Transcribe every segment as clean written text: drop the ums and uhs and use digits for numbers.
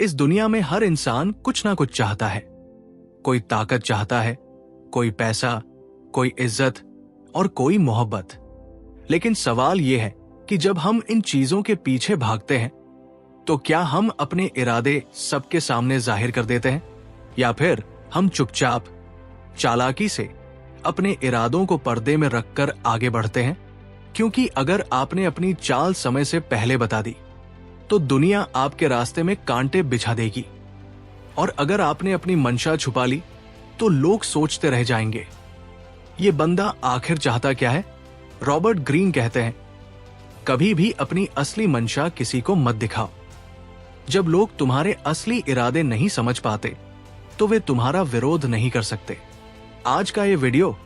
इस दुनिया में हर इंसान कुछ ना कुछ चाहता है। कोई ताकत चाहता है, कोई पैसा, कोई इज्जत और कोई मोहब्बत। लेकिन सवाल यह है कि जब हम इन चीजों के पीछे भागते हैं तो क्या हम अपने इरादे सबके सामने जाहिर कर देते हैं, या फिर हम चुपचाप चालाकी से अपने इरादों को पर्दे में रखकर आगे बढ़ते हैं? क्योंकि अगर आपने अपनी चाल समय से पहले बता दी तो दुनिया आपके रास्ते में कांटे बिछा देगी, और अगर आपने अपनी मंशा छुपा ली तो लोग सोचते रह जाएंगे, ये बंदा आखिर चाहता क्या है? रॉबर्ट ग्रीन कहते हैं, कभी भी अपनी असली मंशा किसी को मत दिखाओ। जब लोग तुम्हारे असली इरादे नहीं समझ पाते तो वे तुम्हारा विरोध नहीं कर सकते। आज का ये वीडियो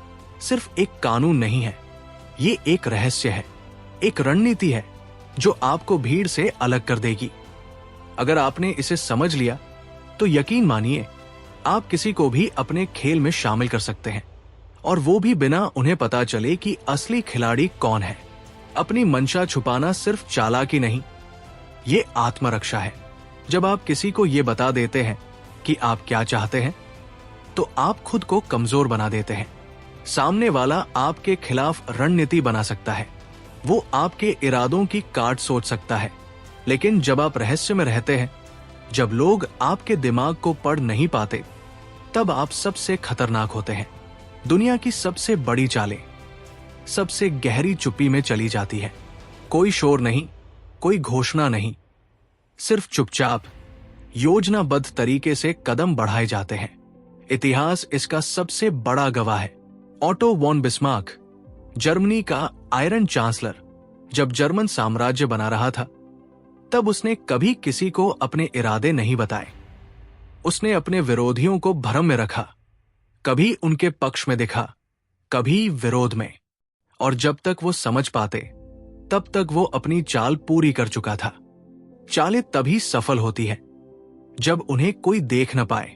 सिर्फ एक कानून नहीं है, ये एक रहस्य है, एक रणनीति है जो आपको भीड़ से अलग कर देगी। अगर आपने इसे समझ लिया तो यकीन मानिए आप किसी को भी अपने खेल में शामिल कर सकते हैं, और वो भी बिना उन्हें पता चले कि असली खिलाड़ी कौन है। अपनी मंशा छुपाना सिर्फ चालाकी नहीं, ये आत्मरक्षा है। जब आप किसी को ये बता देते हैं कि आप क्या चाहते हैं तो आप खुद को कमजोर बना देते हैं। सामने वाला आपके खिलाफ रणनीति बना सकता है, वो आपके इरादों की काट सोच सकता है। लेकिन जब आप रहस्य में रहते हैं, जब लोग आपके दिमाग को पढ़ नहीं पाते, तब आप सबसे खतरनाक होते हैं। दुनिया की सबसे बड़ी चालें सबसे गहरी चुप्पी में चली जाती है। कोई शोर नहीं, कोई घोषणा नहीं, सिर्फ चुपचाप योजनाबद्ध तरीके से कदम बढ़ाए जाते हैं। इतिहास इसका सबसे बड़ा गवाह है। ऑटो वॉन बिस्मार्क, जर्मनी का आयरन चांसलर, जब जर्मन साम्राज्य बना रहा था तब उसने कभी किसी को अपने इरादे नहीं बताए। उसने अपने विरोधियों को भ्रम में रखा, कभी उनके पक्ष में दिखा, कभी विरोध में, और जब तक वो समझ पाते तब तक वो अपनी चाल पूरी कर चुका था। चालें तभी सफल होती है जब उन्हें कोई देख न पाए।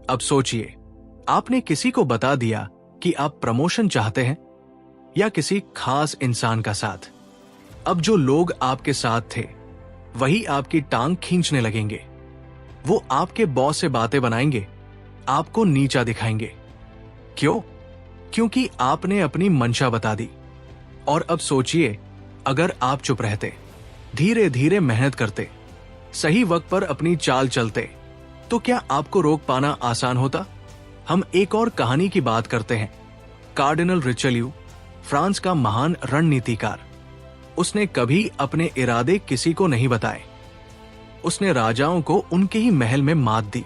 अब सोचिए, आपने किसी को बता दिया कि आप प्रमोशन चाहते हैं या किसी खास इंसान का साथ। अब जो लोग आपके साथ थे वही आपकी टांग खींचने लगेंगे। वो आपके बॉस से बातें बनाएंगे, आपको नीचा दिखाएंगे। क्यों? क्योंकि आपने अपनी मंशा बता दी। और अब सोचिए, अगर आप चुप रहते, धीरे धीरे मेहनत करते, सही वक्त पर अपनी चाल चलते, तो क्या आपको रोक पाना आसान होता? हम एक और कहानी की बात करते हैं। कार्डिनल रिचेल्यू, फ्रांस का महान रणनीतिकार। उसने कभी अपने इरादे किसी को नहीं बताए। उसने राजाओं को उनके ही महल में मात दी,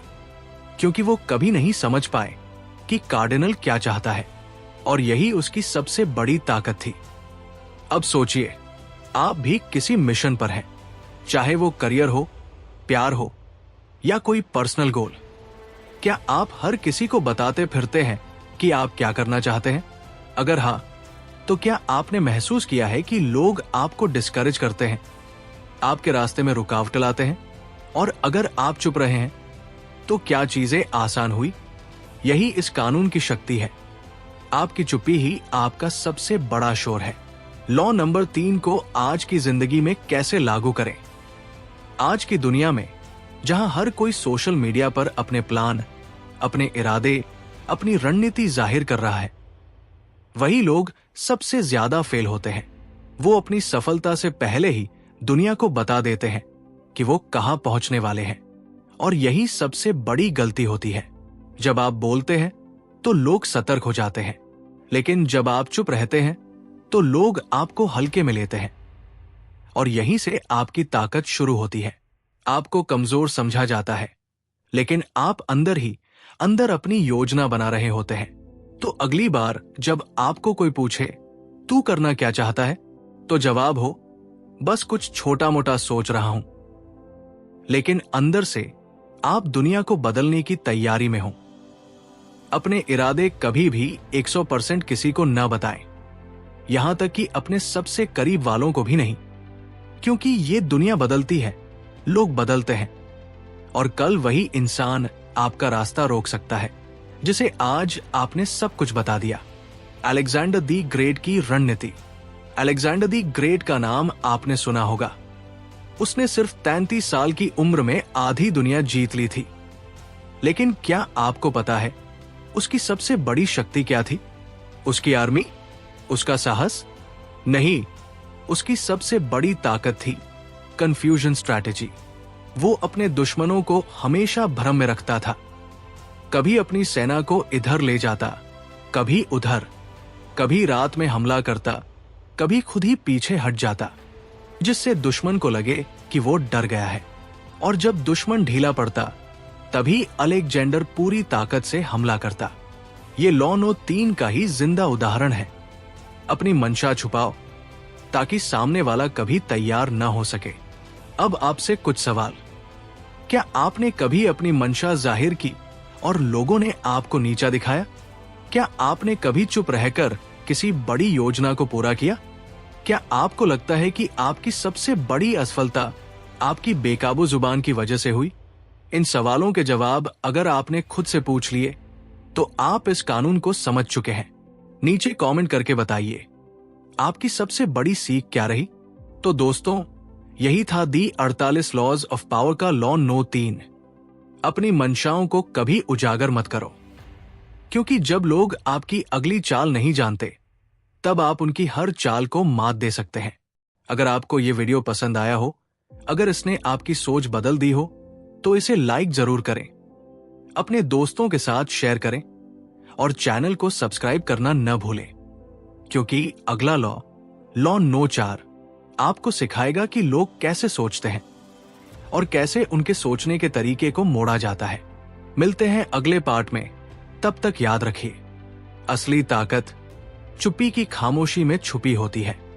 क्योंकि वो कभी नहीं समझ पाए कि कार्डिनल क्या चाहता है, और यही उसकी सबसे बड़ी ताकत थी। अब सोचिए, आप भी किसी मिशन पर हैं, चाहे वो करियर हो, प्यार हो या कोई पर्सनल गोल। क्या आप हर किसी को बताते फिरते हैं कि आप क्या करना चाहते हैं? अगर हाँ, तो क्या आपने महसूस किया है कि लोग आपको डिस्करेज करते हैं, आपके रास्ते में रुकावट लाते हैं? और अगर आप चुप रहे हैं तो क्या चीजें आसान हुई? यही इस कानून की शक्ति है। आपकी चुप्पी ही आपका सबसे बड़ा शोर है। लॉ नंबर 3 को आज की जिंदगी में कैसे लागू करें? आज की दुनिया में जहां हर कोई सोशल मीडिया पर अपने प्लान, अपने इरादे, अपनी रणनीति जाहिर कर रहा है, वही लोग सबसे ज्यादा फेल होते हैं। वो अपनी सफलता से पहले ही दुनिया को बता देते हैं कि वो कहां पहुंचने वाले हैं, और यही सबसे बड़ी गलती होती है। जब आप बोलते हैं तो लोग सतर्क हो जाते हैं, लेकिन जब आप चुप रहते हैं तो लोग आपको हल्के में लेते हैं, और यहीं से आपकी ताकत शुरू होती है। आपको कमजोर समझा जाता है, लेकिन आप अंदर ही अंदर अपनी योजना बना रहे होते हैं। तो अगली बार जब आपको कोई पूछे तू करना क्या चाहता है, तो जवाब हो, बस कुछ छोटा मोटा सोच रहा हूं। लेकिन अंदर से आप दुनिया को बदलने की तैयारी में हो। अपने इरादे कभी भी 100% किसी को न बताएं, यहां तक कि अपने सबसे करीब वालों को भी नहीं, क्योंकि ये दुनिया बदलती है, लोग बदलते हैं, और कल वही इंसान आपका रास्ता रोक सकता है जिसे आज आपने सब कुछ बता दिया। अलेक्जेंडर द ग्रेट की रणनीति। अलेक्जेंडर द ग्रेट का नाम आपने सुना होगा। उसने सिर्फ 33 साल की उम्र में आधी दुनिया जीत ली थी। लेकिन क्या आपको पता है उसकी सबसे बड़ी शक्ति क्या थी? उसकी आर्मी? उसका साहस? नहीं, उसकी सबसे बड़ी ताकत थी कंफ्यूजन स्ट्रैटेजी। वो अपने दुश्मनों को हमेशा भ्रम में रखता था। कभी अपनी सेना को इधर ले जाता, कभी उधर, कभी रात में हमला करता, कभी खुद ही पीछे हट जाता, जिससे दुश्मन को लगे कि वो डर गया है। और जब दुश्मन ढीला पड़ता तभी अलेक्जेंडर पूरी ताकत से हमला करता। ये लॉ नो 3 का ही जिंदा उदाहरण है। अपनी मंशा छुपाओ ताकि सामने वाला कभी तैयार न हो सके। अब आपसे कुछ सवाल। क्या आपने कभी अपनी मंशा जाहिर की और लोगों ने आपको नीचा दिखाया? क्या आपने कभी चुप रहकर किसी बड़ी योजना को पूरा किया? क्या आपको लगता है कि आपकी सबसे बड़ी असफलता आपकी बेकाबू जुबान की वजह से हुई? इन सवालों के जवाब अगर आपने खुद से पूछ लिए तो आप इस कानून को समझ चुके हैं। नीचे कमेंट करके बताइए आपकी सबसे बड़ी सीख क्या रही। तो दोस्तों, यही था दी 48 लॉज ऑफ पावर का लॉ नो 3। अपनी मंशाओं को कभी उजागर मत करो, क्योंकि जब लोग आपकी अगली चाल नहीं जानते तब आप उनकी हर चाल को मात दे सकते हैं। अगर आपको यह वीडियो पसंद आया हो, अगर इसने आपकी सोच बदल दी हो, तो इसे लाइक जरूर करें, अपने दोस्तों के साथ शेयर करें और चैनल को सब्सक्राइब करना न भूलें, क्योंकि अगला लॉ नो 4 आपको सिखाएगा कि लोग कैसे सोचते हैं और कैसे उनके सोचने के तरीके को मोड़ा जाता है। मिलते हैं अगले पार्ट में। तब तक याद रखिए, असली ताकत चुप्पी की खामोशी में छुपी होती है।